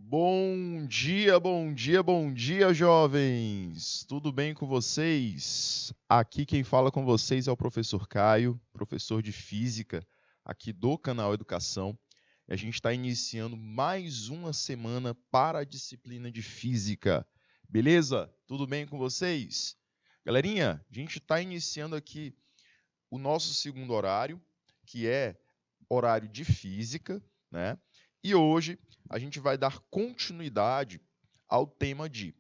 Bom dia, bom dia, bom dia, jovens! Tudo bem com vocês? Aqui quem fala com vocês é o professor Caio, professor de Física aqui do canal Educação. E a gente está iniciando mais uma semana para a disciplina de Física. Beleza? Tudo bem com vocês? Galerinha, a gente está iniciando aqui o nosso segundo horário, que é horário de Física, né? E hoje a gente vai dar continuidade ao tema de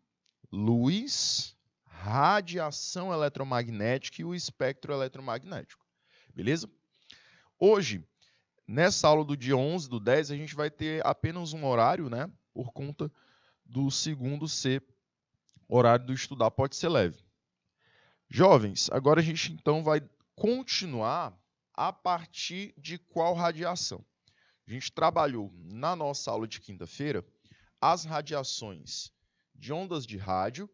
luz, radiação eletromagnética e o espectro eletromagnético. Beleza? Hoje, nessa aula do dia 11/10, a gente vai ter apenas um horário, né? Por conta do segundo ser horário do estudar pode ser leve. Jovens, agora a gente então vai continuar a partir de qual radiação? A gente trabalhou na nossa aula de quinta-feira as radiações de ondas de rádio,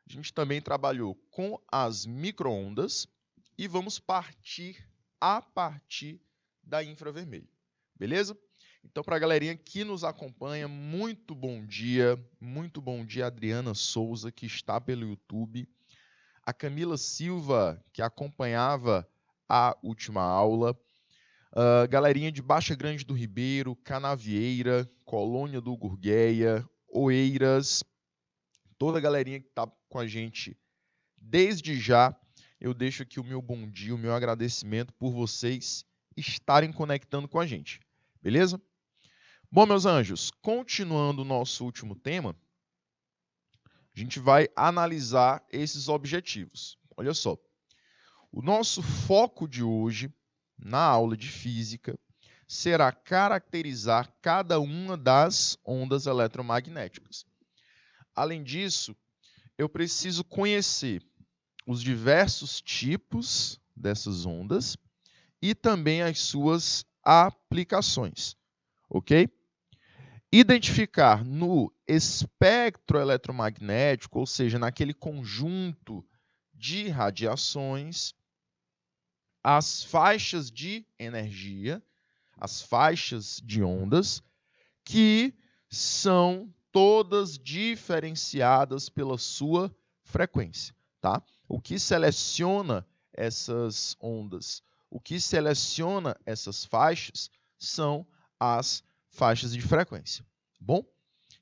a gente também trabalhou com as micro-ondas e vamos partir a partir da infravermelho, beleza? Então, para a galerinha que nos acompanha, muito bom dia Adriana Souza, que está pelo YouTube, a Camila Silva, que acompanhava a última aula, galerinha de Baixa Grande do Ribeiro, Canavieira, Colônia do Gurgueia, Oeiras, toda a galerinha que está com a gente desde já, eu deixo aqui o meu bom dia, o meu agradecimento por vocês estarem conectando com a gente, beleza? Bom, meus anjos, continuando o nosso último tema, a gente vai analisar esses objetivos. Olha só, o nosso foco de hoje na aula de física será caracterizar cada uma das ondas eletromagnéticas. Além disso, eu preciso conhecer os diversos tipos dessas ondas e também as suas aplicações, ok? Identificar no espectro eletromagnético, ou seja, naquele conjunto de radiações, as faixas de energia, as faixas de ondas, que são todas diferenciadas pela sua frequência, tá? O que seleciona essas ondas, o que seleciona essas faixas são as faixas de frequência, bom?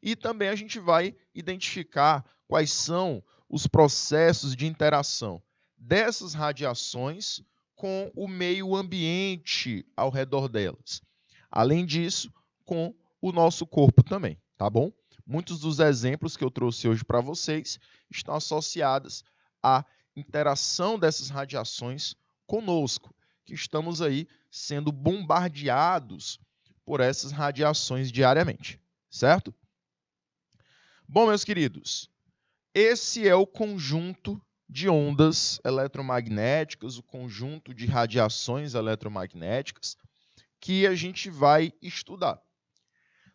E também a gente vai identificar quais são os processos de interação dessas radiações com o meio ambiente ao redor delas. Além disso, com o nosso corpo também, tá bom? Muitos dos exemplos que eu trouxe hoje para vocês estão associados à interação dessas radiações conosco, que estamos aí sendo bombardeados por essas radiações diariamente, certo? Bom, meus queridos, esse é o conjunto de ondas eletromagnéticas, o conjunto de radiações eletromagnéticas que a gente vai estudar.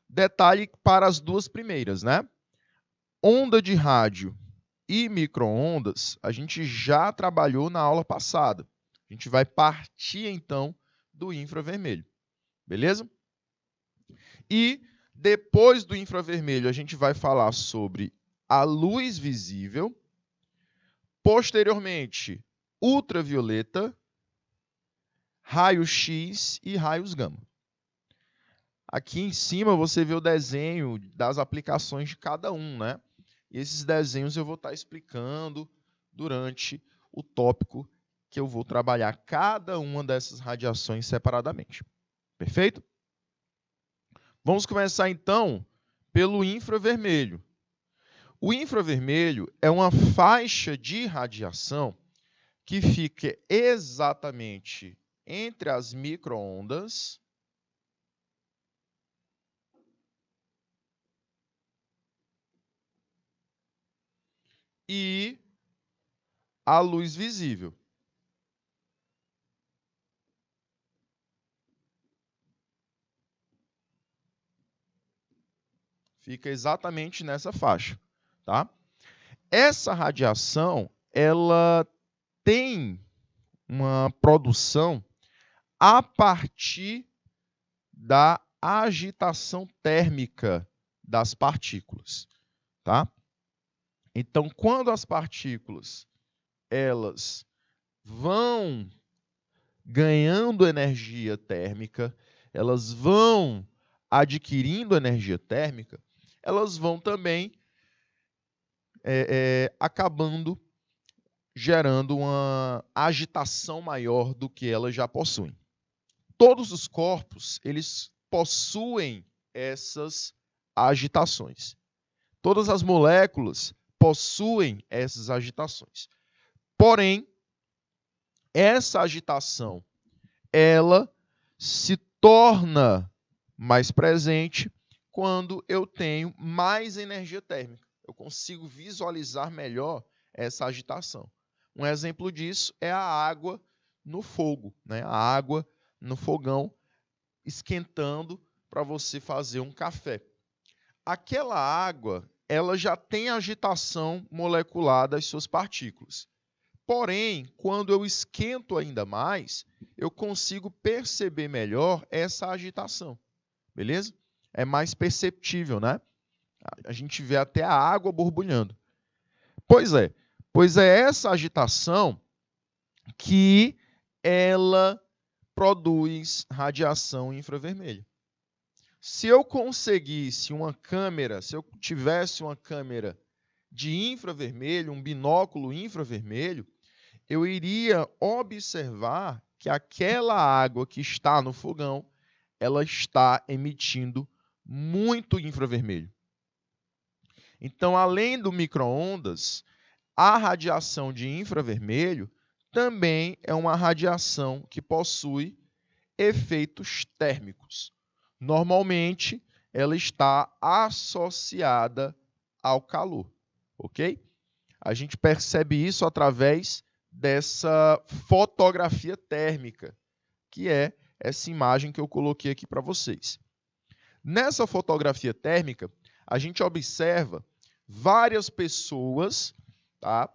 Detalhe para as duas primeiras, né? Onda de rádio e micro-ondas, a gente já trabalhou na aula passada. A gente vai partir, então, do infravermelho, beleza? E depois do infravermelho, a gente vai falar sobre a luz visível. Posteriormente, ultravioleta, raio-x e raios gama. Aqui em cima você vê o desenho das aplicações de cada um, né? E esses desenhos eu vou estar explicando durante o tópico que eu vou trabalhar cada uma dessas radiações separadamente. Perfeito? Vamos começar então pelo infravermelho. O infravermelho é uma faixa de radiação que fica exatamente entre as micro-ondas e a luz visível. Fica exatamente nessa faixa, tá? Essa radiação, ela tem uma produção a partir da agitação térmica das partículas, tá? Então, quando as partículas elas vão ganhando energia térmica, elas vão adquirindo energia térmica, elas vão também acabando gerando uma agitação maior do que elas já possuem. Todos os corpos, eles possuem essas agitações. Todas as moléculas possuem essas agitações. Porém, essa agitação, ela se torna mais presente quando eu tenho mais energia térmica. Eu consigo visualizar melhor essa agitação. Um exemplo disso é a água no fogo, né? A água no fogão esquentando para você fazer um café. Aquela água, ela já tem agitação molecular das suas partículas. Porém, quando eu esquento ainda mais, eu consigo perceber melhor essa agitação. Beleza? É mais perceptível, né? A gente vê até a água borbulhando. Pois é essa agitação que ela produz radiação infravermelha. Se eu conseguisse uma câmera, se eu tivesse uma câmera de infravermelho, um binóculo infravermelho, eu iria observar que aquela água que está no fogão, ela está emitindo muito infravermelho. Então, além do micro-ondas, a radiação de infravermelho também é uma radiação que possui efeitos térmicos. Normalmente, ela está associada ao calor, ok? A gente percebe isso através dessa fotografia térmica, que é essa imagem que eu coloquei aqui para vocês. Nessa fotografia térmica, a gente observa várias pessoas, tá?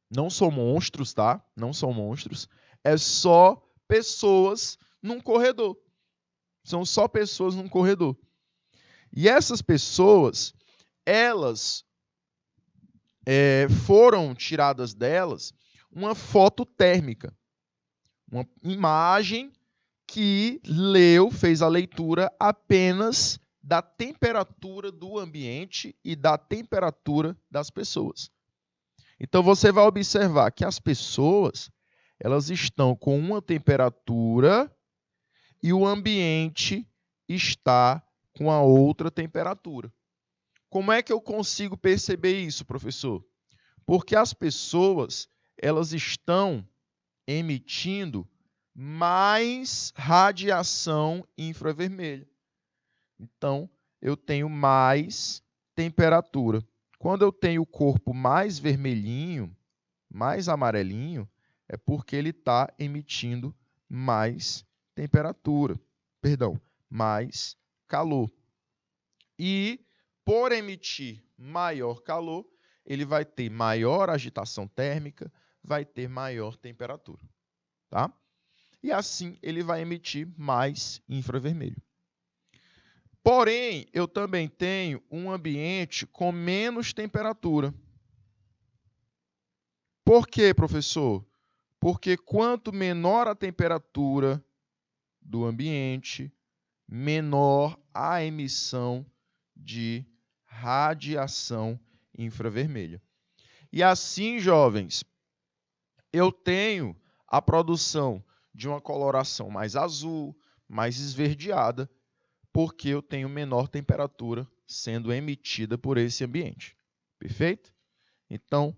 Não são monstros, tá? Não são monstros. É só pessoas num corredor. São só pessoas num corredor. E essas pessoas, elas foram tiradas delas uma foto térmica. Uma imagem que fez a leitura apenas da temperatura do ambiente e da temperatura das pessoas. Então, você vai observar que as pessoas elas estão com uma temperatura e o ambiente está com a outra temperatura. Como é que eu consigo perceber isso, professor? Porque as pessoas elas estão emitindo mais radiação infravermelha. Então, eu tenho mais temperatura. Quando eu tenho o corpo mais vermelhinho, mais amarelinho, é porque ele está emitindo mais temperatura. Perdão, mais calor. E, por emitir maior calor, ele vai ter maior agitação térmica, vai ter maior temperatura. Tá? E assim ele vai emitir mais infravermelho. Porém, eu também tenho um ambiente com menos temperatura. Por quê, professor? Porque quanto menor a temperatura do ambiente, menor a emissão de radiação infravermelha. E assim, jovens, eu tenho a produção de uma coloração mais azul, mais esverdeada, porque eu tenho menor temperatura sendo emitida por esse ambiente. Perfeito? Então,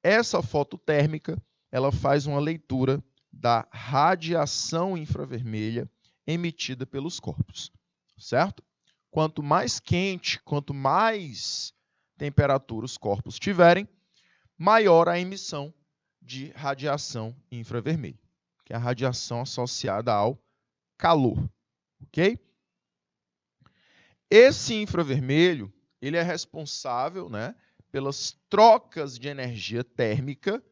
essa foto térmica, ela faz uma leitura da radiação infravermelha emitida pelos corpos, certo? Quanto mais quente, quanto mais temperatura os corpos tiverem, maior a emissão de radiação infravermelha, que é a radiação associada ao calor, ok? Esse infravermelho, ele é responsável, né, pelas trocas de energia térmica,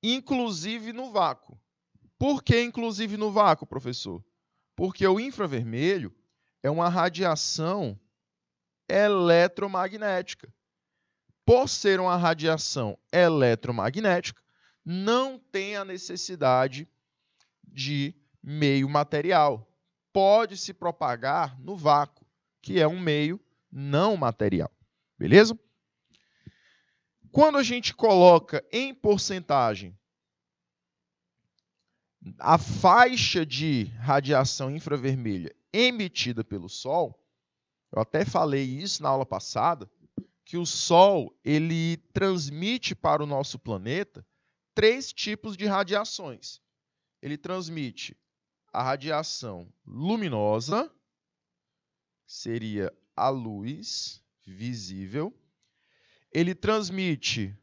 inclusive no vácuo. Por que inclusive no vácuo, professor? Porque o infravermelho é uma radiação eletromagnética. Por ser uma radiação eletromagnética, não tem a necessidade de meio material. Pode se propagar no vácuo, que é um meio não material. Beleza? Quando a gente coloca em porcentagem a faixa de radiação infravermelha emitida pelo Sol, eu até falei isso na aula passada, que o Sol ele transmite para o nosso planeta 3 tipos de radiações. Ele transmite a radiação luminosa, que seria a luz visível. Ele transmite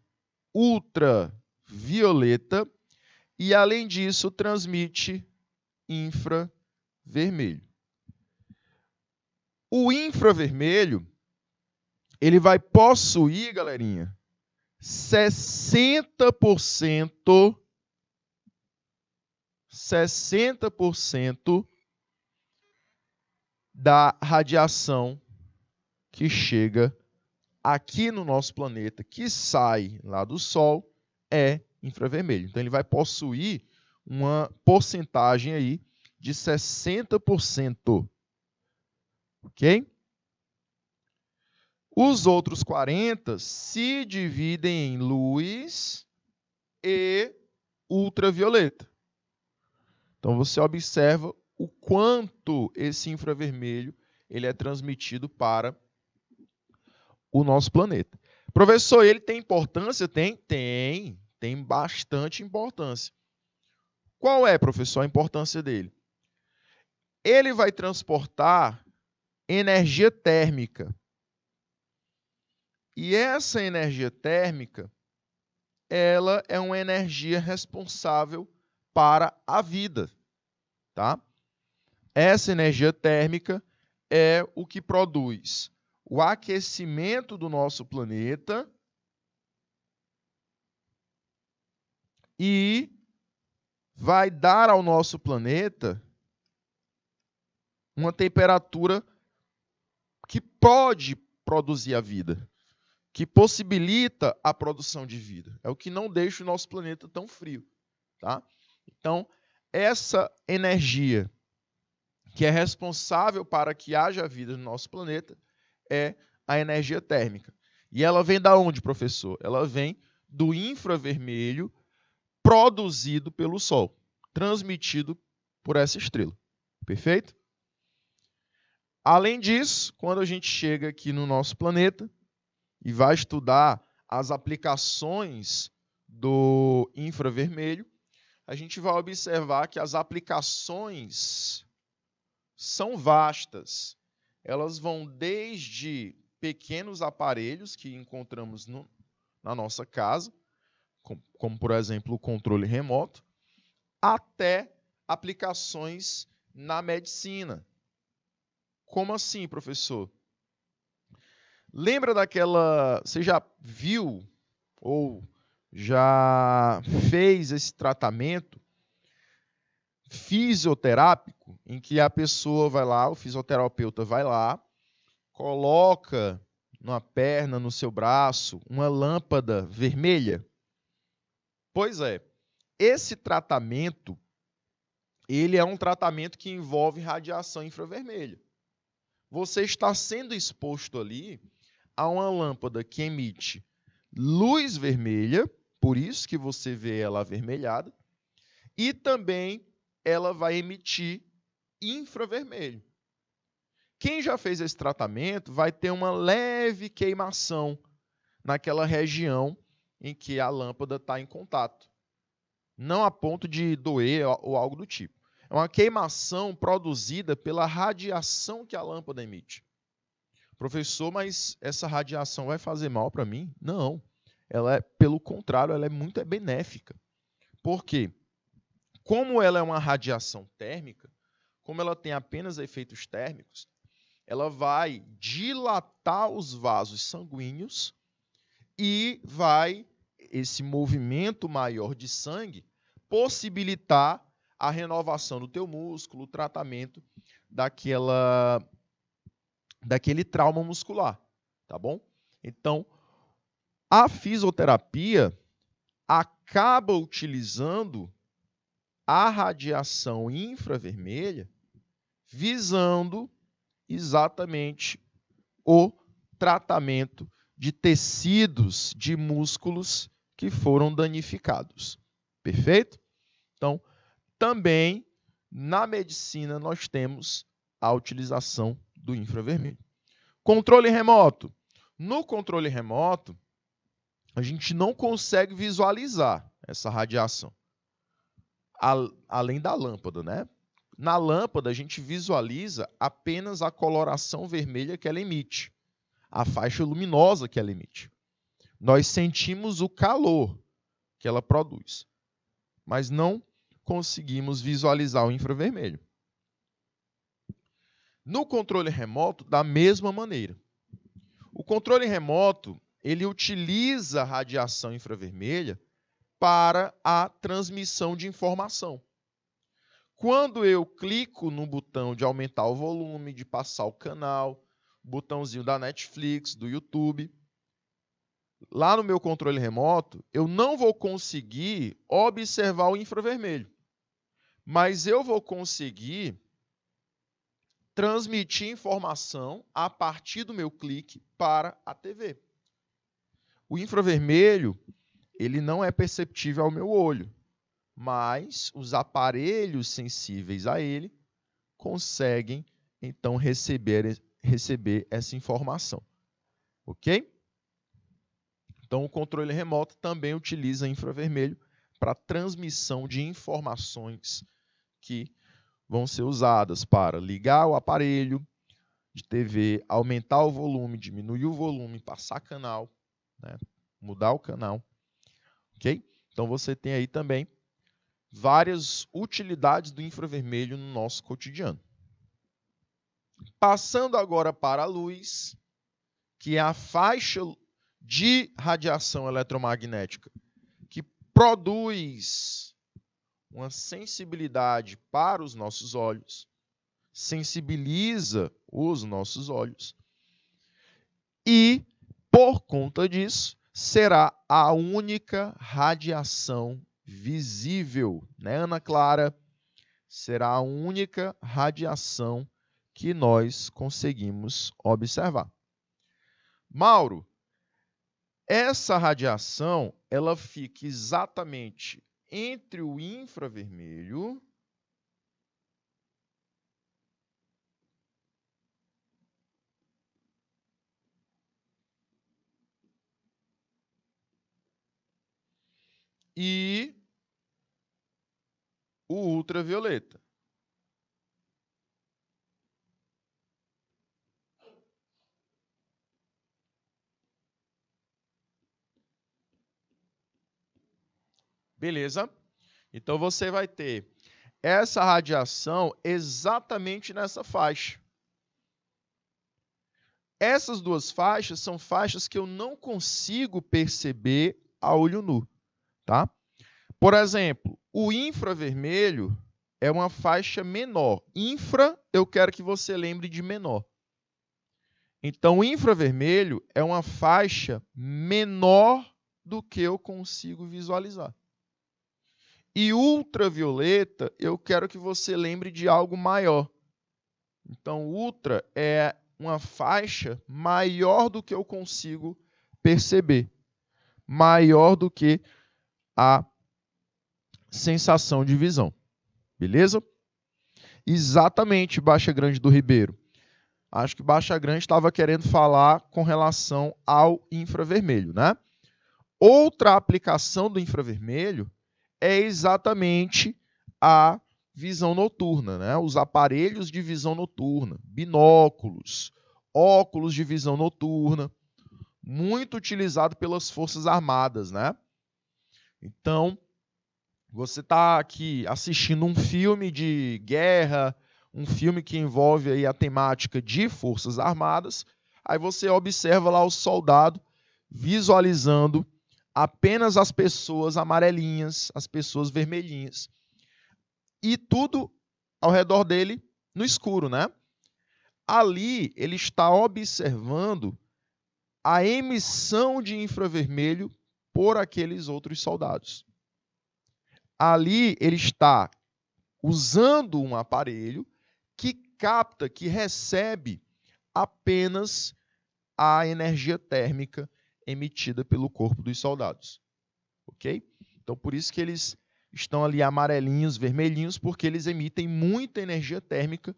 ultravioleta e, além disso, transmite infravermelho. O infravermelho ele vai possuir, galerinha, 60% da radiação que chega aqui no nosso planeta, que sai lá do Sol, é infravermelho. Então, ele vai possuir uma porcentagem aí de 60%. Ok? Os outros 40% se dividem em luz e ultravioleta. Então, você observa o quanto esse infravermelho ele é transmitido para o nosso planeta. Professor, ele tem importância? Tem bastante importância. Qual é, professor, a importância dele? Ele vai transportar energia térmica. E essa energia térmica, ela é uma energia responsável para a vida, tá? Essa energia térmica é o que produz o aquecimento do nosso planeta e vai dar ao nosso planeta uma temperatura que pode produzir a vida, que possibilita a produção de vida. É o que não deixa o nosso planeta tão frio, tá? Então, essa energia que é responsável para que haja vida no nosso planeta é a energia térmica. E ela vem da onde, professor? Ela vem do infravermelho produzido pelo Sol, transmitido por essa estrela. Perfeito? Além disso, quando a gente chega aqui no nosso planeta e vai estudar as aplicações do infravermelho, a gente vai observar que as aplicações são vastas. Elas vão desde pequenos aparelhos que encontramos na nossa casa, como por exemplo o controle remoto, até aplicações na medicina. Como assim, professor? Lembra daquela... Você já viu ou já fez esse tratamento fisioterápico em que a pessoa vai lá, o fisioterapeuta vai lá, coloca numa perna, no seu braço, uma lâmpada vermelha? Pois é, esse tratamento, ele é um tratamento que envolve radiação infravermelha. Você está sendo exposto ali a uma lâmpada que emite luz vermelha, por isso que você vê ela avermelhada, e também ela vai emitir infravermelho. Quem já fez esse tratamento vai ter uma leve queimação naquela região em que a lâmpada está em contato. Não a ponto de doer ou algo do tipo. É uma queimação produzida pela radiação que a lâmpada emite. Professor, mas essa radiação vai fazer mal para mim? Não. Ela pelo contrário, ela é muito benéfica. Por quê? Como ela é uma radiação térmica, como ela tem apenas efeitos térmicos, ela vai dilatar os vasos sanguíneos e vai, esse movimento maior de sangue, possibilitar a renovação do teu músculo, o tratamento daquele trauma muscular, tá bom? Então, a fisioterapia acaba utilizando a radiação infravermelha visando exatamente o tratamento de tecidos de músculos que foram danificados. Perfeito? Então, também na medicina nós temos a utilização do infravermelho. Controle remoto. No controle remoto, a gente não consegue visualizar essa radiação, além da lâmpada, né? Na lâmpada, a gente visualiza apenas a coloração vermelha que ela emite, a faixa luminosa que ela emite. Nós sentimos o calor que ela produz, mas não conseguimos visualizar o infravermelho. No controle remoto, da mesma maneira. O controle remoto, ele utiliza a radiação infravermelha para a transmissão de informação. Quando eu clico no botão de aumentar o volume, de passar o canal, botãozinho da Netflix, do YouTube, lá no meu controle remoto, eu não vou conseguir observar o infravermelho, mas eu vou conseguir transmitir informação a partir do meu clique para a TV. O infravermelho, ele não é perceptível ao meu olho, mas os aparelhos sensíveis a ele conseguem, então, receber essa informação. Ok? Então, o controle remoto também utiliza infravermelho para transmissão de informações que vão ser usadas para ligar o aparelho de TV, aumentar o volume, diminuir o volume, passar canal, né? Mudar o canal. Ok? Então, você tem aí também várias utilidades do infravermelho no nosso cotidiano. Passando agora para a luz, que é a faixa de radiação eletromagnética que produz uma sensibilidade para os nossos olhos, sensibiliza os nossos olhos e, por conta disso, será a única radiação visível, né, Ana Clara? Será a única radiação que nós conseguimos observar. Mauro, essa radiação, ela fica exatamente entre o infravermelho e o ultravioleta. Beleza? Então, você vai ter essa radiação exatamente nessa faixa. Essas duas faixas são faixas que eu não consigo perceber a olho nu, tá? Por exemplo, o infravermelho é uma faixa menor. Infra, eu quero que você lembre de menor. Então, o infravermelho é uma faixa menor do que eu consigo visualizar. E ultravioleta, eu quero que você lembre de algo maior. Então, ultra é uma faixa maior do que eu consigo perceber. Maior do que a sensação de visão. Beleza? Exatamente, Baixa Grande do Ribeiro. Acho que Baixa Grande estava querendo falar com relação ao infravermelho, né? Outra aplicação do infravermelho é exatamente a visão noturna, né? Os aparelhos de visão noturna, binóculos, óculos de visão noturna, muito utilizado pelas Forças Armadas, né? Então, você está aqui assistindo um filme de guerra, um filme que envolve aí a temática de Forças Armadas, aí você observa lá o soldado visualizando apenas as pessoas amarelinhas, as pessoas vermelhinhas. E tudo ao redor dele no escuro, né? ali ele está observando a emissão de infravermelho por aqueles outros soldados. Ali ele está usando um aparelho que capta, que recebe apenas a energia térmica emitida pelo corpo dos soldados. Ok? Então, por isso que eles estão ali amarelinhos, vermelhinhos, porque eles emitem muita energia térmica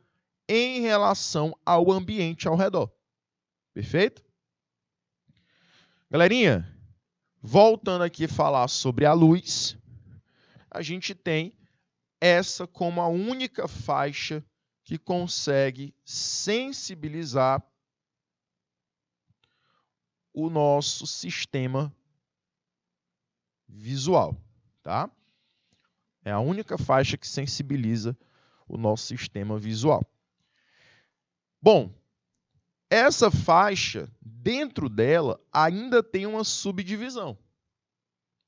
em relação ao ambiente ao redor. Perfeito? Galerinha, voltando aqui a falar sobre a luz, a gente tem essa como a única faixa que consegue sensibilizar o nosso sistema visual, tá? É a única faixa que sensibiliza o nosso sistema visual. Bom, essa faixa, dentro dela, ainda tem uma subdivisão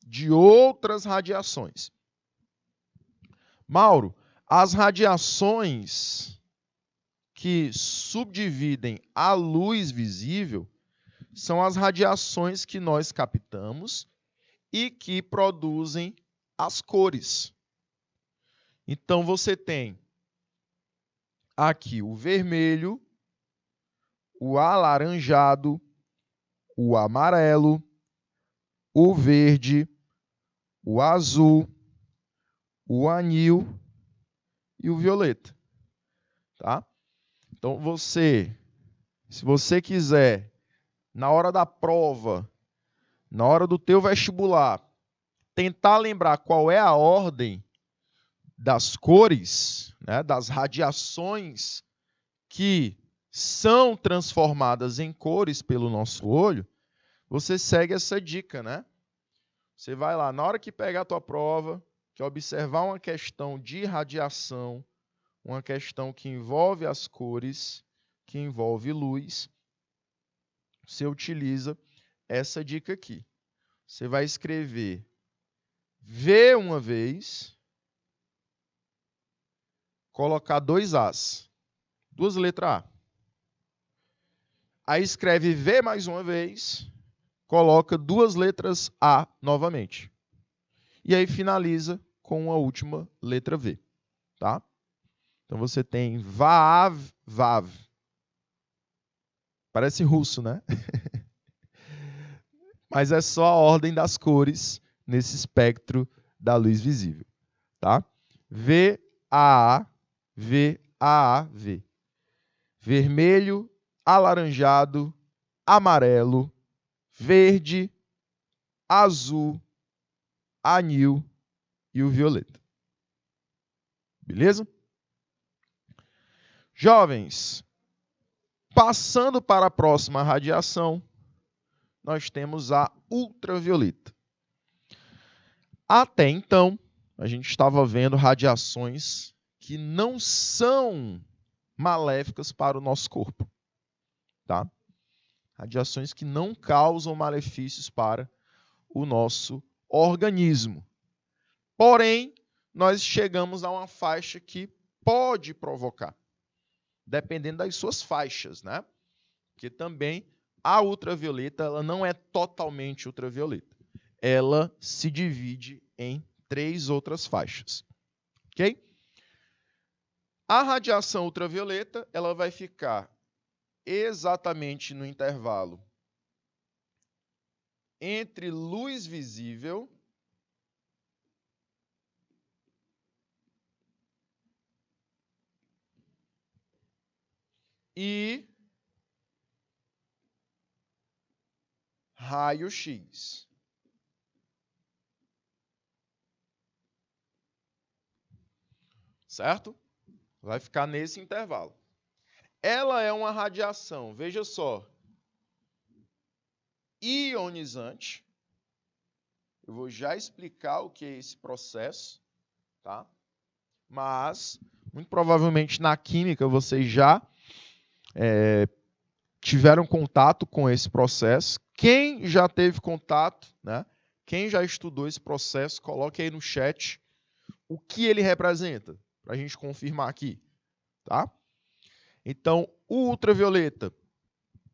de outras radiações. Mauro, as radiações que subdividem a luz visível são as radiações que nós captamos e que produzem as cores. Então, você tem aqui o vermelho, o alaranjado, o amarelo, o verde, o azul, o anil e o violeta. Tá? Então, se você quiser, na hora da prova, na hora do teu vestibular, tentar lembrar qual é a ordem das cores, né, das radiações que são transformadas em cores pelo nosso olho, você segue essa dica, né? Você vai lá, na hora que pegar a tua prova, que observar uma questão de radiação, uma questão que envolve as cores, que envolve luz, você utiliza essa dica aqui. Você vai escrever V uma vez, colocar 2 As, 2 letras A. Aí escreve V mais uma vez, coloca 2 letras A novamente. E aí finaliza com a última letra V. Tá? Então você tem VAV, VAV. Parece russo, né? Mas é só a ordem das cores nesse espectro da luz visível. Tá? VAA, VAAV. Vermelho, alaranjado, amarelo, verde, azul, anil e o violeta. Beleza? Jovens, passando para a próxima radiação, nós temos a ultravioleta. Até então, a gente estava vendo radiações que não são maléficas para o nosso corpo. Tá? Radiações que não causam malefícios para o nosso organismo. Porém, nós chegamos a uma faixa que pode provocar, dependendo das suas faixas, né? Porque também a ultravioleta ela não é totalmente ultravioleta. Ela se divide em 3 outras faixas. Ok? A radiação ultravioleta ela vai ficar exatamente no intervalo entre luz visível e raio-x. Certo? Vai ficar nesse intervalo. Ela é uma radiação, veja só, ionizante. Eu vou já explicar o que é esse processo, tá? Mas, muito provavelmente na química vocês já tiveram contato com esse processo. Quem já teve contato, né? Quem já estudou esse processo, coloque aí no chat o que ele representa, para a gente confirmar aqui, tá? Então, o ultravioleta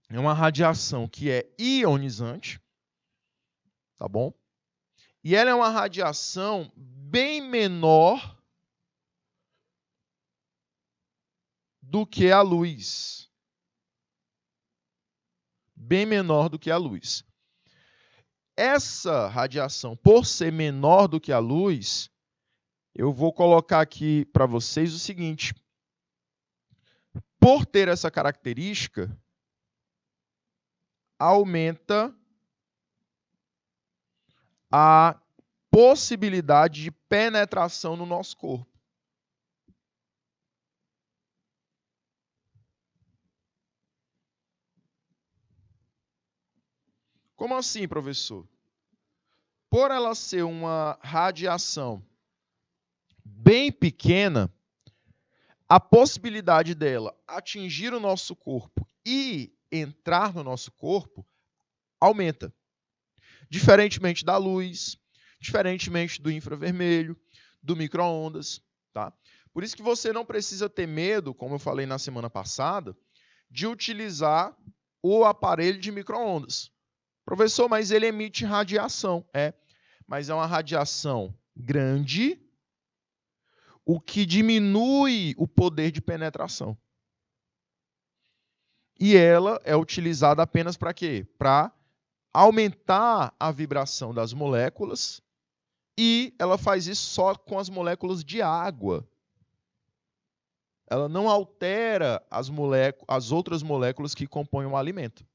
é uma radiação que é ionizante, tá bom? E ela é uma radiação bem menor do que a luz. Bem menor do que a luz. Essa radiação, por ser menor do que a luz, eu vou colocar aqui para vocês o seguinte. Por ter essa característica, aumenta a possibilidade de penetração no nosso corpo. Como assim, professor? Por ela ser uma radiação bem pequena, a possibilidade dela atingir o nosso corpo e entrar no nosso corpo aumenta. Diferentemente da luz, diferentemente do infravermelho, do micro-ondas, tá? Por isso que você não precisa ter medo, como eu falei na semana passada, de utilizar o aparelho de micro-ondas. Professor, mas ele emite radiação. Mas é uma radiação grande, o que diminui o poder de penetração. E ela é utilizada apenas para quê? Para aumentar a vibração das moléculas, e ela faz isso só com as moléculas de água. Ela não altera as outras moléculas que compõem o alimento.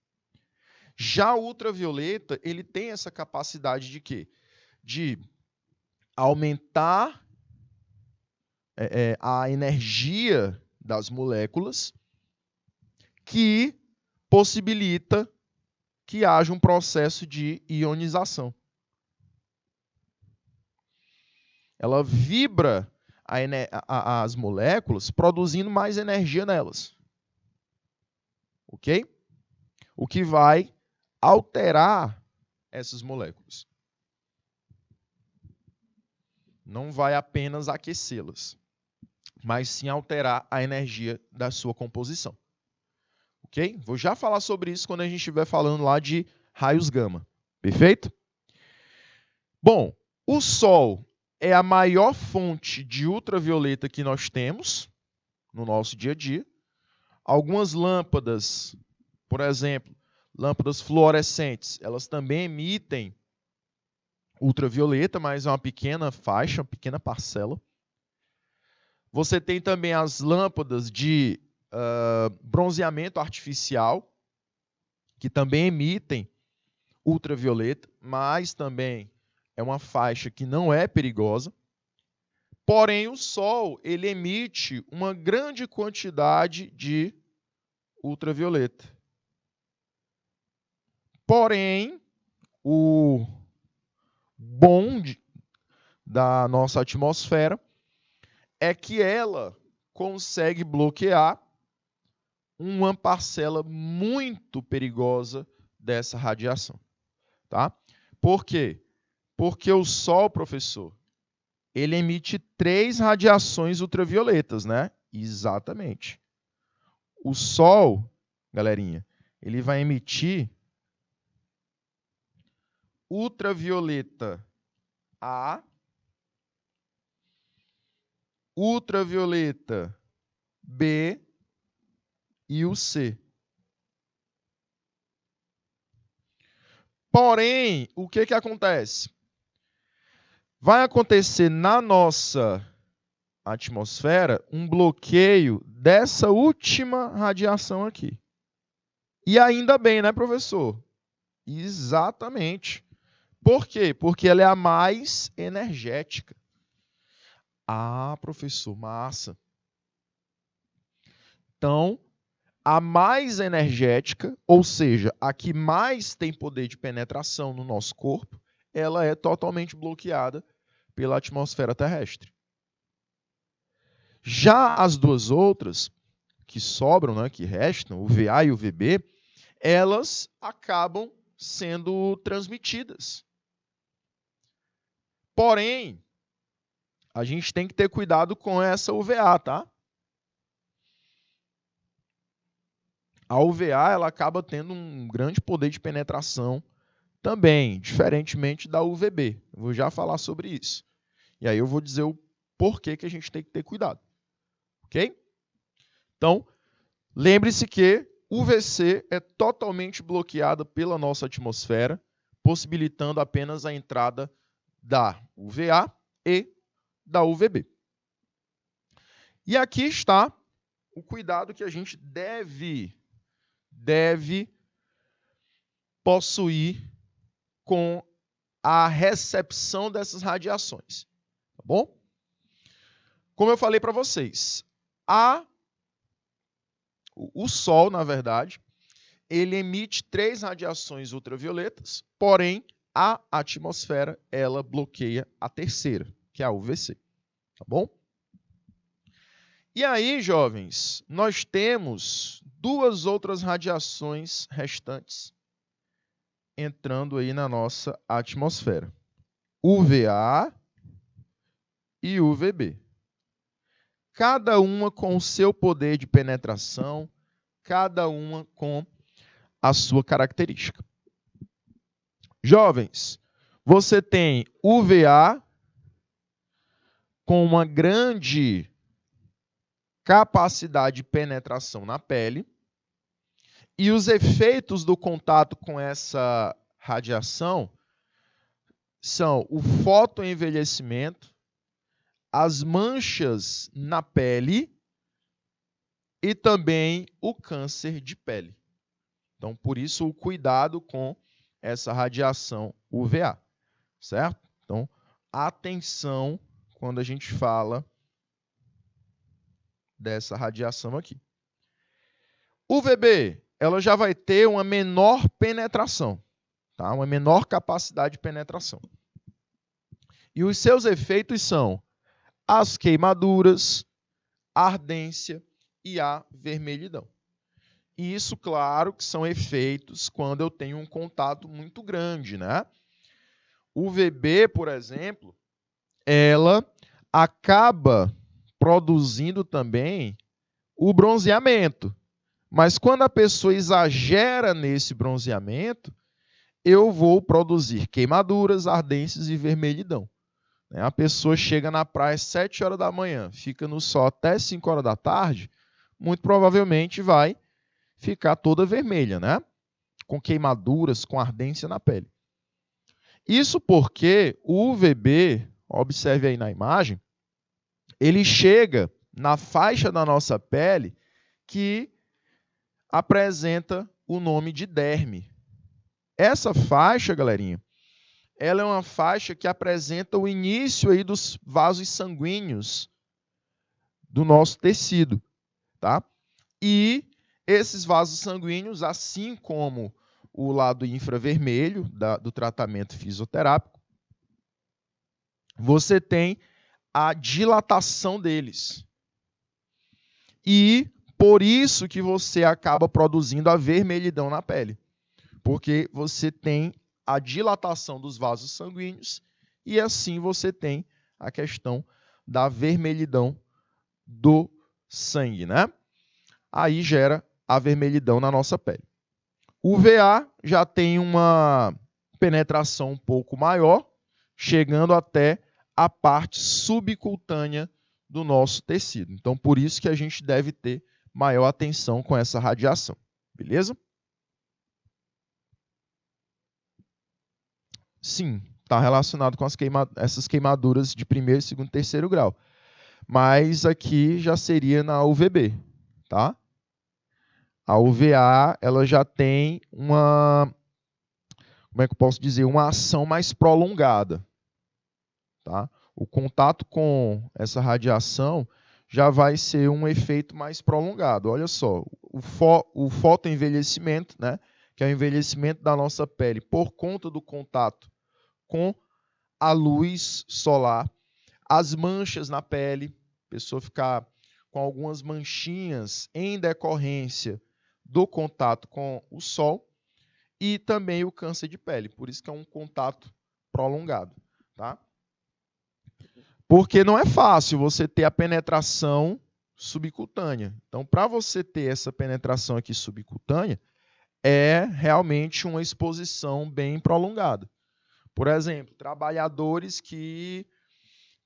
Já o ultravioleta, ele tem essa capacidade de quê? De aumentar a energia das moléculas, que possibilita que haja um processo de ionização. Ela vibra as moléculas, produzindo mais energia nelas. Ok? O que vai alterar essas moléculas. Não vai apenas aquecê-las, mas sim alterar a energia da sua composição. Ok? Vou já falar sobre isso quando a gente estiver falando lá de raios gama. Perfeito? Bom, o Sol é a maior fonte de ultravioleta que nós temos no nosso dia a dia. Algumas lâmpadas, por exemplo, lâmpadas fluorescentes, elas também emitem ultravioleta, mas é uma pequena faixa, uma pequena parcela. Você tem também as lâmpadas de bronzeamento artificial, que também emitem ultravioleta, mas também é uma faixa que não é perigosa. Porém, o Sol ele emite uma grande quantidade de ultravioleta. Porém, o bom da nossa atmosfera é que ela consegue bloquear uma parcela muito perigosa dessa radiação. Tá? Por quê? Porque o Sol, professor, ele emite 3 radiações ultravioletas, né? Exatamente. O Sol, galerinha, ele vai emitir ultravioleta A, ultravioleta B e o C. Porém, o que acontece? Vai acontecer na nossa atmosfera um bloqueio dessa última radiação aqui. E ainda bem, né, professor? Exatamente. Por quê? Porque ela é a mais energética. Ah, professor, massa. Então, a mais energética, ou seja, a que mais tem poder de penetração no nosso corpo, ela é totalmente bloqueada pela atmosfera terrestre. Já as duas outras, que sobram, né, que restam, o VA e o VB, elas acabam sendo transmitidas. Porém, a gente tem que ter cuidado com essa UVA, tá? A UVA ela acaba tendo um grande poder de penetração também, diferentemente da UVB. Eu vou já falar sobre isso. E aí eu vou dizer o porquê que a gente tem que ter cuidado. Ok? Então, lembre-se que UVC é totalmente bloqueada pela nossa atmosfera, possibilitando apenas a entrada da UVA e da UVB. E aqui está o cuidado que a gente deve possuir com a recepção dessas radiações. Tá bom? Como eu falei para vocês, o Sol, na verdade, ele emite 3 radiações ultravioletas, porém, a atmosfera, ela bloqueia a terceira, que é a UVC. Tá bom? E aí, jovens, nós temos 2 outras radiações restantes entrando aí na nossa atmosfera. UVA e UVB. Cada uma com o seu poder de penetração, cada uma com a sua característica. Jovens, você tem UVA com uma grande capacidade de penetração na pele, e os efeitos do contato com essa radiação são o fotoenvelhecimento, as manchas na pele e também o câncer de pele. Então, por isso, o cuidado com essa radiação UVA, certo? Então, atenção quando a gente fala dessa radiação aqui. UVB, ela já vai ter uma menor penetração, tá? Uma menor capacidade de penetração. E os seus efeitos são as queimaduras, a ardência e a vermelhidão. E isso, claro, que são efeitos quando eu tenho um contato muito grande, né? O UVB, por exemplo, ela acaba produzindo também o bronzeamento. Mas quando a pessoa exagera nesse bronzeamento, eu vou produzir queimaduras, ardências e vermelhidão. A pessoa chega na praia às 7 horas da manhã, fica no sol até 5 horas da tarde, muito provavelmente vai ficar toda vermelha, né? Com queimaduras, com ardência na pele. Isso porque o UVB, observe aí na imagem, ele chega na faixa da nossa pele que apresenta o nome de derme. Essa faixa, galerinha, ela é uma faixa que apresenta o início aí dos vasos sanguíneos do nosso tecido, tá? E esses vasos sanguíneos, assim como o lado infravermelho do tratamento fisioterápico, você tem a dilatação deles. E por isso que você acaba produzindo a vermelhidão na pele. Porque você tem a dilatação dos vasos sanguíneos e assim você tem a questão da vermelhidão do sangue, né? Aí gera a vermelhidão na nossa pele. O UVA já tem uma penetração um pouco maior, chegando até a parte subcutânea do nosso tecido. Então, por isso que a gente deve ter maior atenção com essa radiação. Beleza? Sim, está relacionado com essas queimaduras de primeiro, segundo e terceiro grau. Mas aqui já seria na UVB, tá? A UVA, ela já tem uma, como é que eu posso dizer, uma ação mais prolongada, tá? O contato com essa radiação já vai ser um efeito mais prolongado. Olha só, o fotoenvelhecimento, né, que é o envelhecimento da nossa pele por conta do contato com a luz solar, as manchas na pele, a pessoa ficar com algumas manchinhas em decorrência do contato com o sol, e também o câncer de pele, por isso que é um contato prolongado, tá? Porque não é fácil você ter a penetração subcutânea. Então, para você ter essa penetração aqui subcutânea, é realmente uma exposição bem prolongada. Por exemplo, trabalhadores que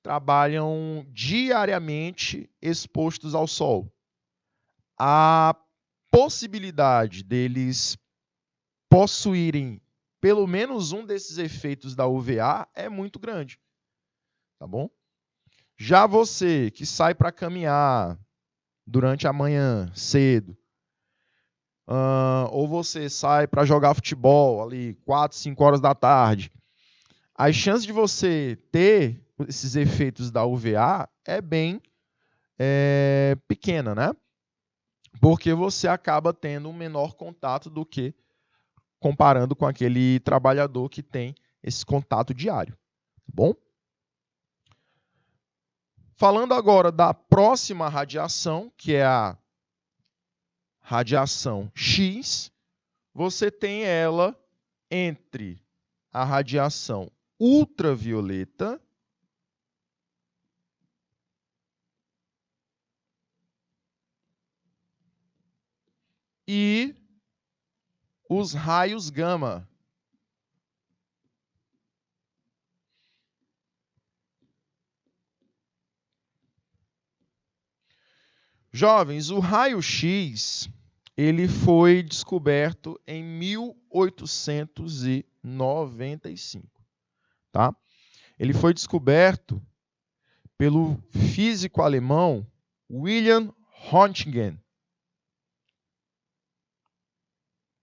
trabalham diariamente expostos ao sol. A possibilidade deles possuírem pelo menos um desses efeitos da UVA é muito grande, tá bom? Já você que sai para caminhar durante a manhã cedo, ou você sai para jogar futebol ali 4, 5 horas da tarde, as chances de você ter esses efeitos da UVA é bem pequena, né? Porque você acaba tendo um menor contato do que comparando com aquele trabalhador que tem esse contato diário, tá bom? Falando agora da próxima radiação, que é a radiação X, você tem ela entre a radiação ultravioleta e os raios gama. Jovens, o raio-x ele foi descoberto em 1895, tá? Ele foi descoberto pelo físico alemão Wilhelm Röntgen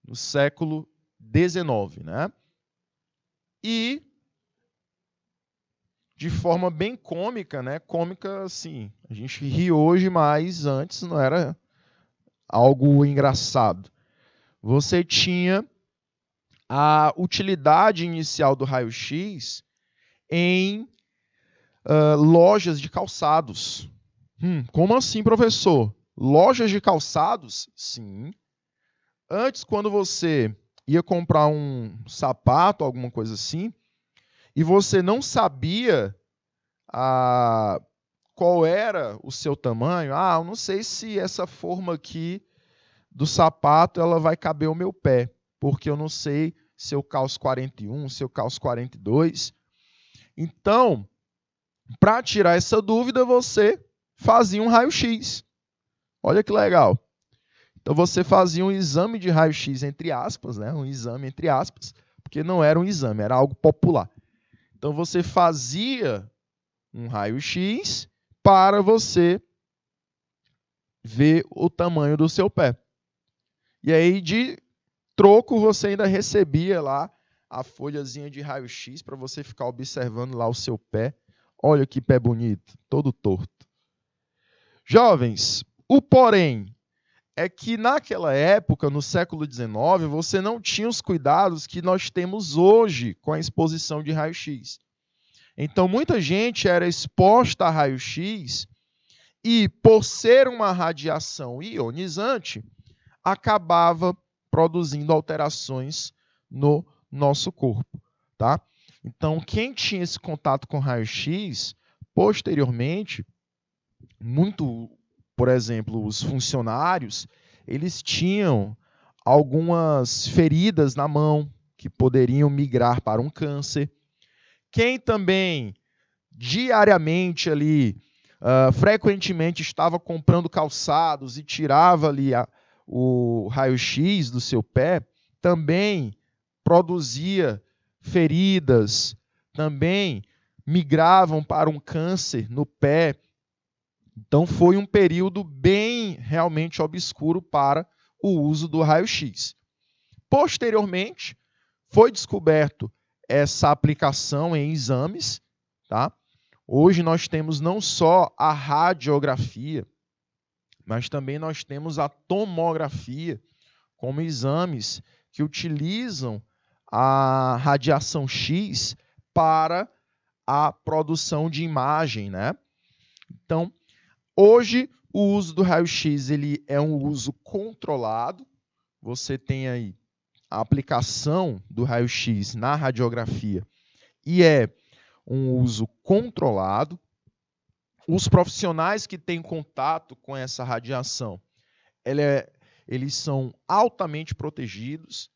no século XIX, né? E de forma bem cômica, né? Cômica, assim, a gente ri hoje, mas antes não era algo engraçado. Você tinha a utilidade inicial do raio-x em lojas de calçados. Como assim, professor? Lojas de calçados? Sim. Antes, quando você ia comprar um sapato, alguma coisa assim, e você não sabia qual era o seu tamanho, eu não sei se essa forma aqui do sapato ela vai caber o meu pé, porque eu não sei se eu calço 41, se eu calço 42. Então, para tirar essa dúvida, você fazia um raio-x. Olha que legal. Então, você fazia um exame de raio-x, entre aspas, né? Um exame, entre aspas, porque não era um exame, era algo popular. Então, você fazia um raio-x para você ver o tamanho do seu pé. E aí, de troco, você ainda recebia lá a folhazinha de raio-x para você ficar observando lá o seu pé. Olha que pé bonito, todo torto. Jovens, o porém é que naquela época, no século XIX, você não tinha os cuidados que nós temos hoje com a exposição de raio-x. Então, muita gente era exposta a raio-x e, por ser uma radiação ionizante, acabava produzindo alterações no nosso corpo, tá? Então, quem tinha esse contato com raio-x, posteriormente, por exemplo, os funcionários, eles tinham algumas feridas na mão que poderiam migrar para um câncer. Quem também diariamente ali, frequentemente estava comprando calçados e tirava ali o raio-x do seu pé, também produzia feridas, também migravam para um câncer no pé. Então foi um período bem realmente obscuro para o uso do raio-x. Posteriormente, foi descoberto essa aplicação em exames, tá? Hoje nós temos não só a radiografia, mas também nós temos a tomografia como exames que utilizam a radiação X para a produção de imagem, né? Então, hoje o uso do raio-x ele é um uso controlado. Você tem aí a aplicação do raio-x na radiografia e é um uso controlado. os profissionais que têm contato com essa radiação, eles são altamente protegidos,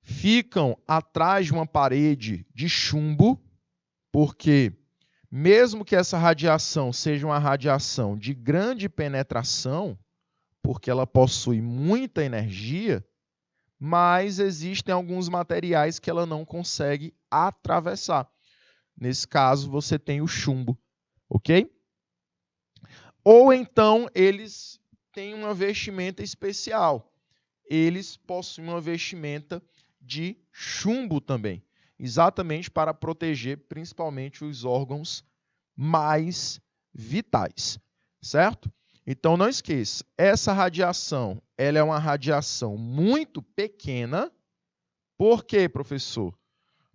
ficam atrás de uma parede de chumbo, porque mesmo que essa radiação seja uma radiação de grande penetração, porque ela possui muita energia, mas existem alguns materiais que ela não consegue atravessar. Nesse caso, você tem o chumbo, ok? Ou então, eles têm uma vestimenta especial. Eles possuem uma vestimenta de chumbo também, exatamente para proteger principalmente os órgãos mais vitais, certo? Então não esqueça, essa radiação, ela é uma radiação muito pequena. Por quê, professor?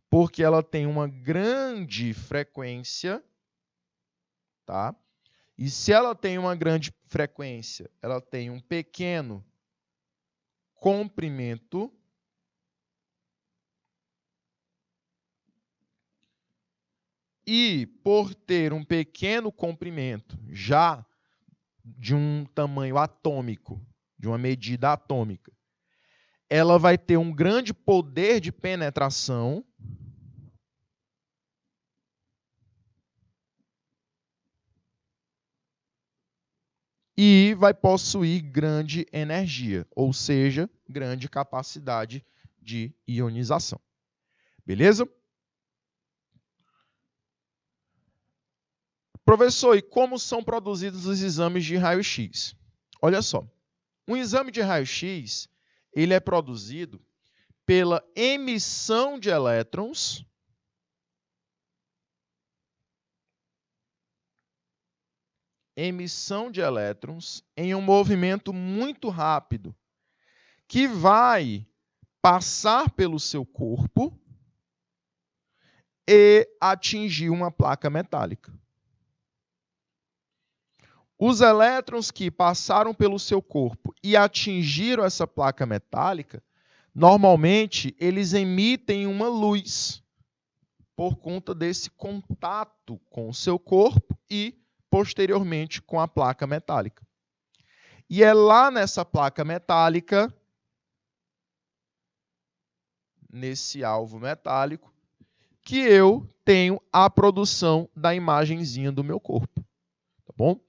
Porque ela tem uma grande frequência, tá? E se ela tem uma grande frequência, ela tem um pequeno comprimento. E por ter um pequeno comprimento, já de um tamanho atômico, de uma medida atômica, ela vai ter um grande poder de penetração e vai possuir grande energia, ou seja, grande capacidade de ionização. Beleza? Professor, e como são produzidos os exames de raio-x? Olha só, um exame de raio-x, ele é produzido pela emissão de elétrons em um movimento muito rápido, que vai passar pelo seu corpo e atingir uma placa metálica. Os elétrons que passaram pelo seu corpo e atingiram essa placa metálica, normalmente eles emitem uma luz por conta desse contato com o seu corpo e, posteriormente, com a placa metálica. E é lá nessa placa metálica, nesse alvo metálico, que eu tenho a produção da imagenzinha do meu corpo. Tá bom?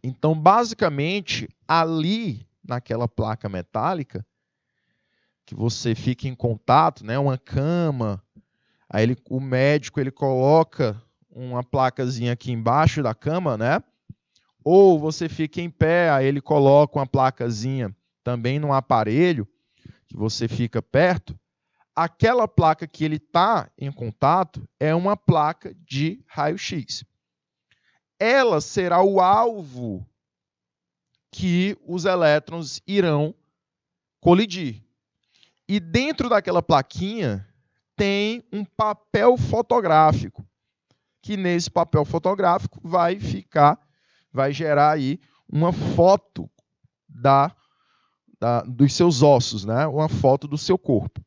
Então, basicamente, ali naquela placa metálica, que você fica em contato, né, uma cama, aí o médico ele coloca uma placazinha aqui embaixo da cama, né? Ou você fica em pé, aí ele coloca uma placazinha também num aparelho que você fica perto. Aquela placa que ele está em contato é uma placa de raio-x. Ela será o alvo que os elétrons irão colidir. E dentro daquela plaquinha tem um papel fotográfico, que nesse papel fotográfico vai gerar aí uma foto dos seus ossos, né? Uma foto do seu corpo.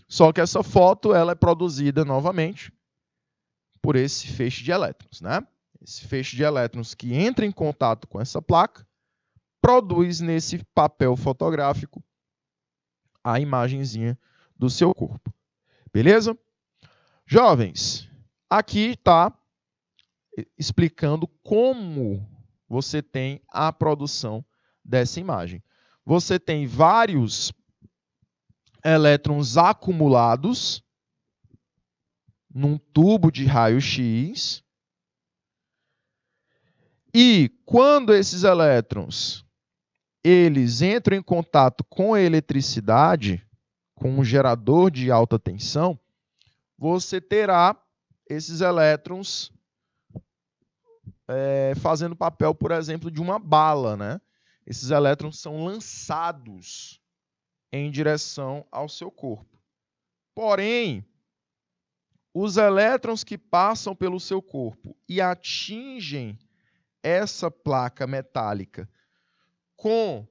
Só que essa foto ela é produzida novamente por esse feixe de elétrons, né? Esse feixe de elétrons que entra em contato com essa placa produz nesse papel fotográfico a imagenzinha do seu corpo. Beleza? Jovens, aqui está explicando como você tem a produção dessa imagem. Você tem vários elétrons acumulados num tubo de raio-x. E quando esses elétrons eles entram em contato com a eletricidade, com um gerador de alta tensão, você terá esses elétrons fazendo papel, por exemplo, de uma bala, né? Esses elétrons são lançados em direção ao seu corpo. Porém, os elétrons que passam pelo seu corpo e atingem essa placa metálica com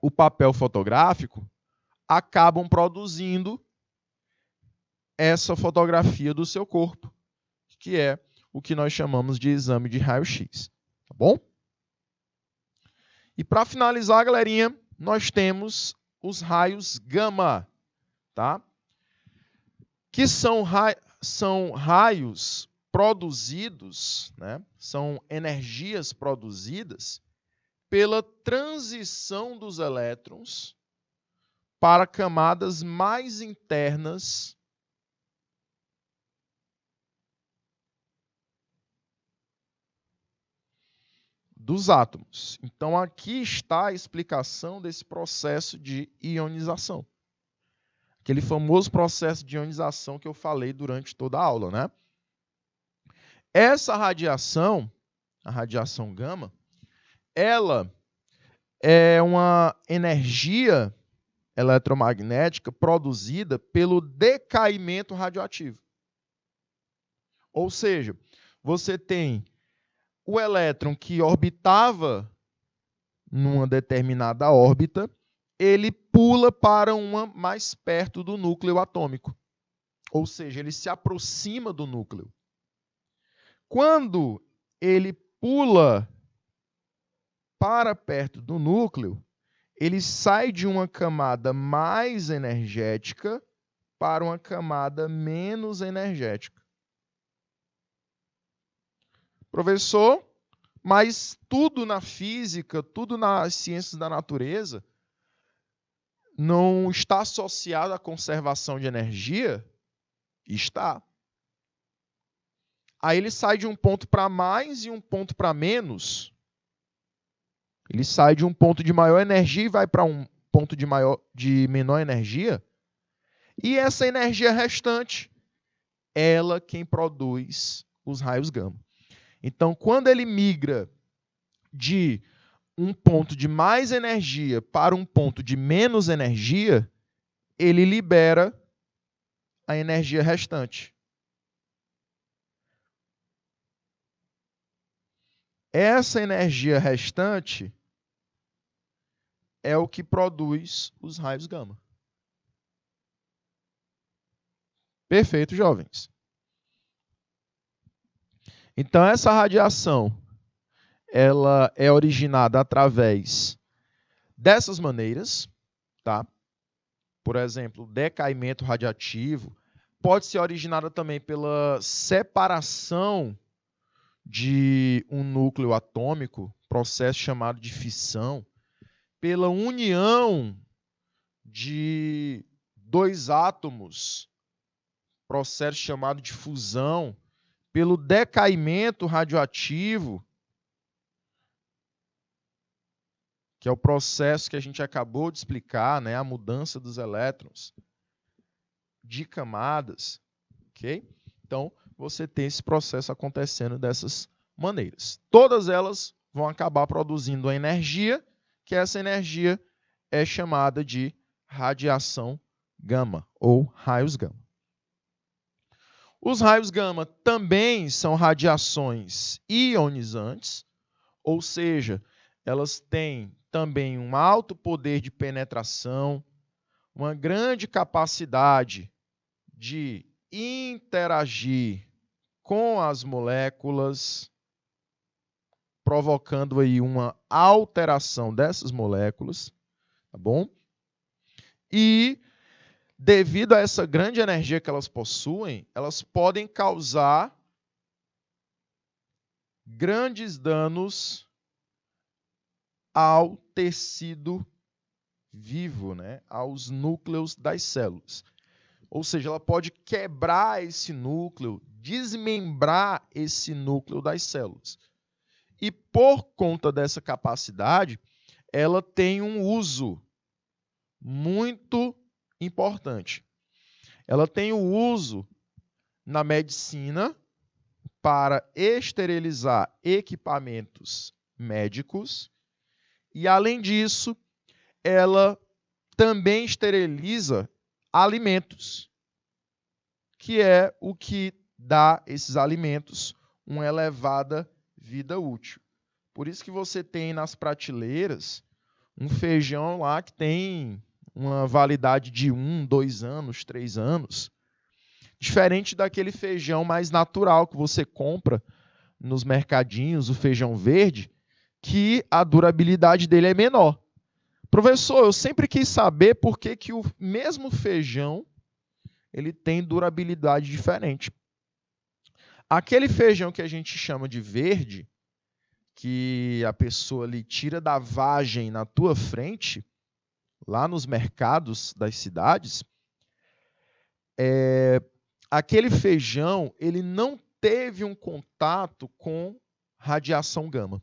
o papel fotográfico acabam produzindo essa fotografia do seu corpo, que é o que nós chamamos de exame de raio-x, tá bom? E para finalizar, galerinha, nós temos os raios gama, tá? Que são raios produzidos, né? São energias produzidas pela transição dos elétrons para camadas mais internas dos átomos. Então, aqui está a explicação desse processo de ionização. Aquele famoso processo de ionização que eu falei durante toda a aula, né? Essa radiação, a radiação gama, ela é uma energia eletromagnética produzida pelo decaimento radioativo. Ou seja, você tem o elétron que orbitava numa determinada órbita, ele pula para uma mais perto do núcleo atômico. Ou seja, ele se aproxima do núcleo. Quando ele pula para perto do núcleo, ele sai de uma camada mais energética para uma camada menos energética. Professor, mas tudo na física, tudo nas ciências da natureza não está associado à conservação de energia? Está. Aí ele sai de um ponto para mais e um ponto para menos. Ele sai de um ponto de maior energia e vai para um ponto de menor energia. E essa energia restante, ela quem produz os raios gama. Então, quando ele migra de um ponto de mais energia para um ponto de menos energia, ele libera a energia restante. Essa energia restante é o que produz os raios gama. Perfeito, jovens. Então, essa radiação, ela é originada através dessas maneiras, tá? Por exemplo, decaimento radiativo. Pode ser originada também pela separação de um núcleo atômico, processo chamado de fissão, pela união de dois átomos, processo chamado de fusão, pelo decaimento radioativo, que é o processo que a gente acabou de explicar, né? A mudança dos elétrons de camadas, ok? Então, você tem esse processo acontecendo dessas maneiras. Todas elas vão acabar produzindo a energia, que essa energia é chamada de radiação gama, ou raios gama. Os raios gama também são radiações ionizantes, ou seja, elas têm também um alto poder de penetração, uma grande capacidade de interagir com as moléculas, provocando aí uma alteração dessas moléculas, tá bom? E devido a essa grande energia que elas possuem, elas podem causar grandes danos ao tecido vivo, né? Aos núcleos das células. Ou seja, ela pode quebrar esse núcleo, desmembrar esse núcleo das células. E por conta dessa capacidade, ela tem um uso muito importante. Ela tem o uso na medicina para esterilizar equipamentos médicos e, além disso, ela também esteriliza alimentos, que é o que dá esses alimentos uma elevada vida útil. Por isso que você tem nas prateleiras um feijão lá que tem uma validade de 1, 2 anos, 3 anos. Diferente daquele feijão mais natural que você compra nos mercadinhos, o feijão verde, que a durabilidade dele é menor. Professor, eu sempre quis saber por que o mesmo feijão ele tem durabilidade diferente. Aquele feijão que a gente chama de verde, que a pessoa ali tira da vagem na tua frente, lá nos mercados das cidades, aquele feijão ele não teve um contato com radiação gama.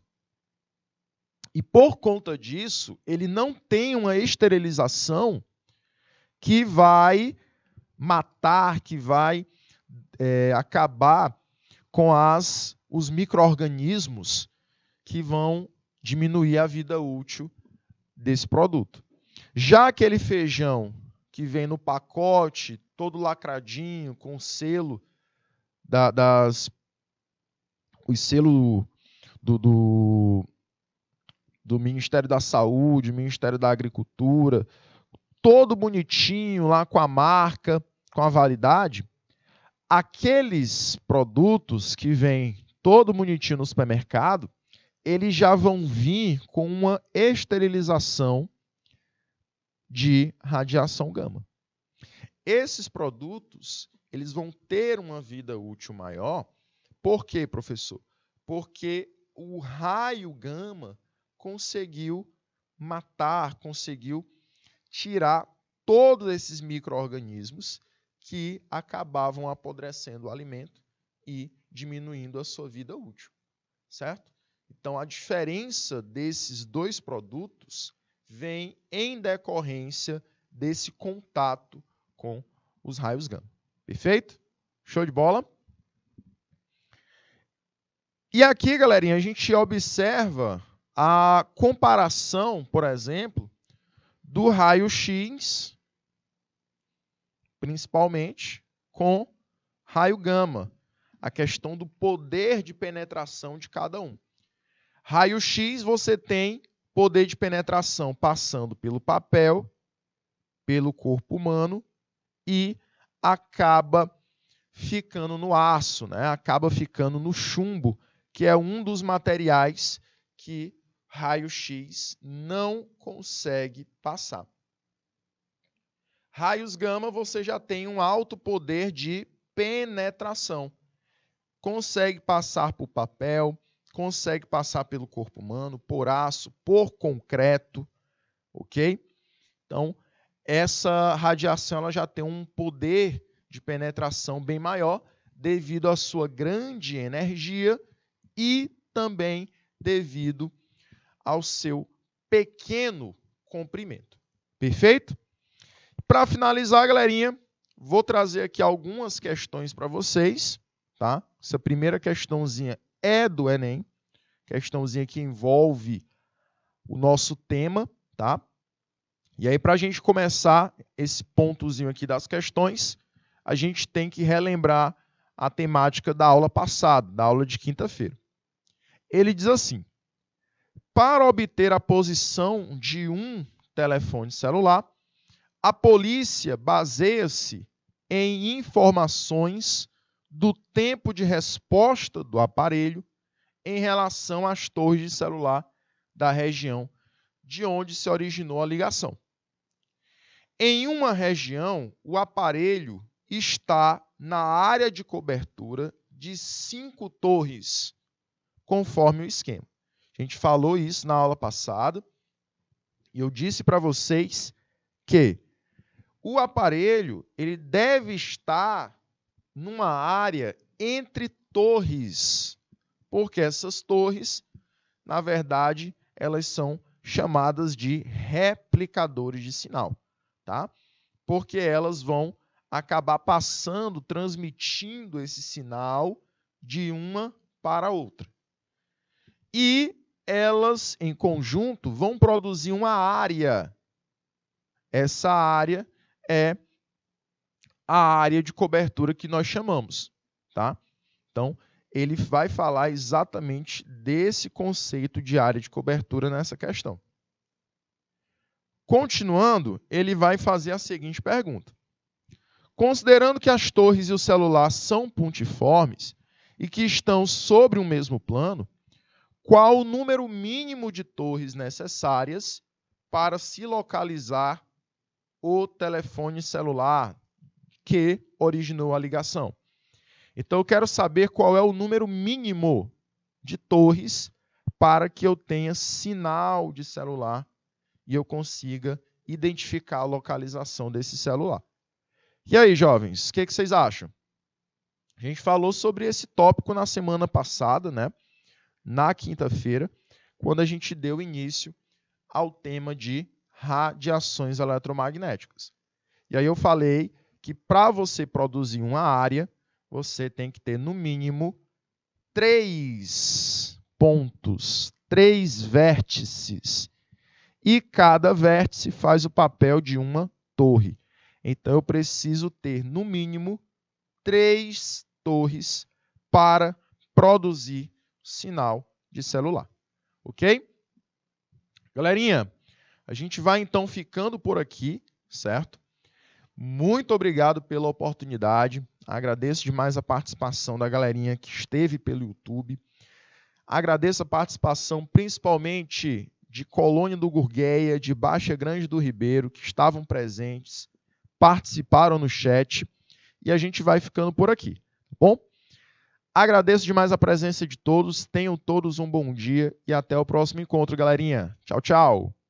E por conta disso, ele não tem uma esterilização que vai matar, que vai acabar com os micro-organismos que vão diminuir a vida útil desse produto. Já aquele feijão que vem no pacote, todo lacradinho, com o selo o selo do Ministério da Saúde, Ministério da Agricultura, todo bonitinho lá com a marca, com a validade, aqueles produtos que vêm todo bonitinho no supermercado, eles já vão vir com uma esterilização de radiação gama. Esses produtos, eles vão ter uma vida útil maior. Por quê, professor? Porque o raio gama conseguiu matar, conseguiu tirar todos esses micro-organismos que acabavam apodrecendo o alimento e diminuindo a sua vida útil, certo? Então, a diferença desses dois produtos vem em decorrência desse contato com os raios gama. Perfeito? Show de bola? E aqui, galerinha, a gente observa a comparação, por exemplo, do raio-x, principalmente, com raio gama. A questão do poder de penetração de cada um. Raio-x, você tem poder de penetração passando pelo papel, pelo corpo humano e acaba ficando no aço, né? Acaba ficando no chumbo, que é um dos materiais que raio-x não consegue passar. Raios gama, você já tem um alto poder de penetração. Consegue passar por papel, consegue passar pelo corpo humano, por aço, por concreto, ok? Então, essa radiação ela já tem um poder de penetração bem maior devido à sua grande energia e também devido ao seu pequeno comprimento. Perfeito? Para finalizar, galerinha, vou trazer aqui algumas questões para vocês, tá? Essa primeira questãozinha é do Enem, questãozinha que envolve o nosso tema, tá? E aí, para a gente começar esse pontozinho aqui das questões, a gente tem que relembrar a temática da aula passada, da aula de quinta-feira. Ele diz assim: para obter a posição de um telefone celular, a polícia baseia-se em informações do tempo de resposta do aparelho em relação às torres de celular da região de onde se originou a ligação. Em uma região, o aparelho está na área de cobertura de 5 torres, conforme o esquema. A gente falou isso na aula passada e eu disse para vocês que o aparelho ele deve estar numa área entre torres, porque essas torres, na verdade, elas são chamadas de replicadores de sinal, tá? Porque elas vão acabar passando, transmitindo esse sinal de uma para outra. E elas, em conjunto, vão produzir uma área. Essa área é a área de cobertura que nós chamamos, tá? Então, ele vai falar exatamente desse conceito de área de cobertura nessa questão. Continuando, ele vai fazer a seguinte pergunta: Considerando que as torres e o celular são pontiformes e que estão sobre um mesmo plano, qual o número mínimo de torres necessárias para se localizar o telefone celular que originou a ligação? Então, eu quero saber qual é o número mínimo de torres para que eu tenha sinal de celular e eu consiga identificar a localização desse celular. E aí, jovens, o que vocês acham? A gente falou sobre esse tópico na semana passada, né? Na quinta-feira, quando a gente deu início ao tema de radiações eletromagnéticas. E aí eu falei que para você produzir uma área, você tem que ter no mínimo 3 pontos, 3 vértices. E cada vértice faz o papel de uma torre. Então, eu preciso ter, no mínimo, 3 torres para produzir sinal de celular. Ok? Galerinha, a gente vai então ficando por aqui, certo? Muito obrigado pela oportunidade. Agradeço demais a participação da galerinha que esteve pelo YouTube. Agradeço a participação principalmente de Colônia do Gurgueia, de Baixa Grande do Ribeiro, que estavam presentes, participaram no chat, e a gente vai ficando por aqui, tá bom? Agradeço demais a presença de todos, tenham todos um bom dia e até o próximo encontro, galerinha. Tchau, tchau!